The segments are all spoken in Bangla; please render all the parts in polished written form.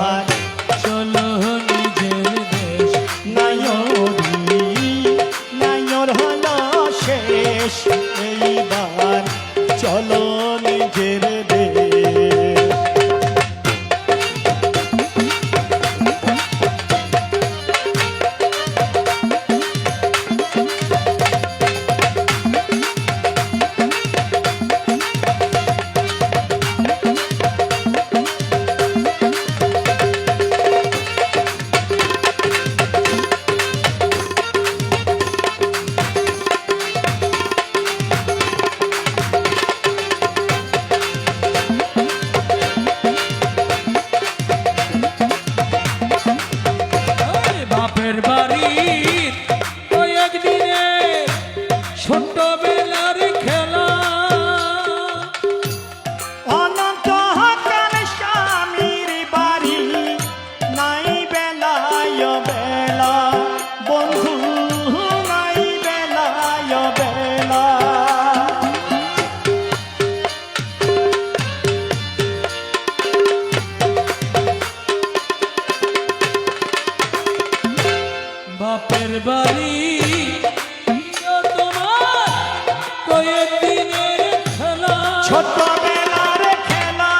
এইবার চলো নিজের দেশ। নাইর হলো শেষ, এইবার চলো নিজের দেশ। বাপের বাড়ির কয়েকদিনে ছোট্টবেলার খেলা, অনন্তকাল স্বামীর বাড়ি নাই বেলায় বেলা, বন্ধু নাই বেলায় বেলা। বাপের বাড়ি তোমার কয়েকদিনের খেলা, ছোটবেলার খেলা,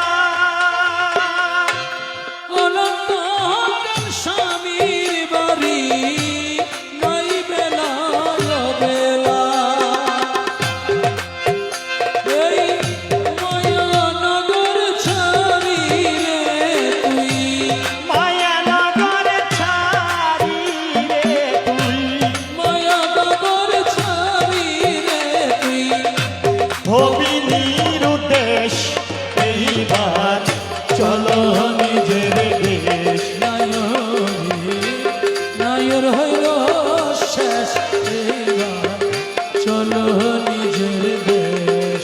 অনন্তকাল স্বামীর বাড়ি নাই বেলায় বেলা। এই মায়ানগর ছাড়ি রে তুই, মায়ানগর ছাড়ি রে তুই, মায়ানগর ছাড়ি রে তুই, হবি নিরুদ্দেশ, এইবার চলো নিজের দেশ। নায়র হইল শেষ, এইবার চলো নিজের দেশ।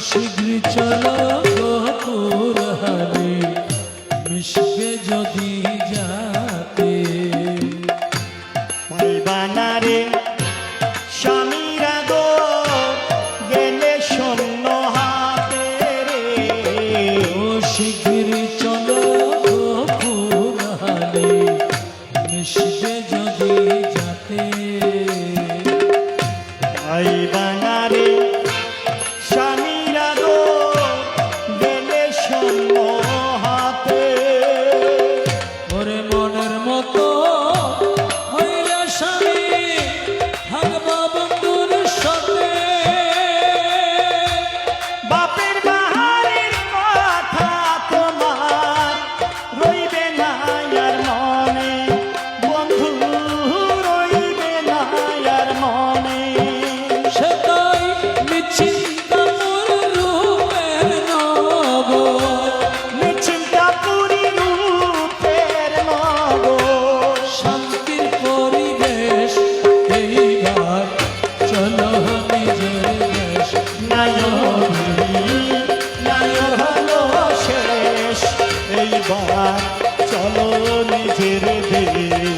শীঘ্রই চলো গোপুর হারে, মিশবে যদি যাতে। পাইবানারে স্বামীরা গো গেলে শূন্য হাতে রে। ও শীঘ্রই চলো গোপুর হারে, মিশবে যদি যাতে। পাইবানারে স্বামীরা গো গেলে শূন্য হাতে। ওরে মনের মতো হইলে স্বামী থাকবা বন্ধুর সাথে। বাপের বাহারের কথা তোমার রইবে না আর মনে, বন্ধু রইবে না আর মনে। সেটাই নিশ্চিন্তাপুর রূপের নগর, নিশ্চিন্তাপুরী রূপের নগর, শান্তির পরিবেশ, এইবার চলো নিজের দেশ। নায়র হলো শেষ, এইবার চলো নিজের দেশ।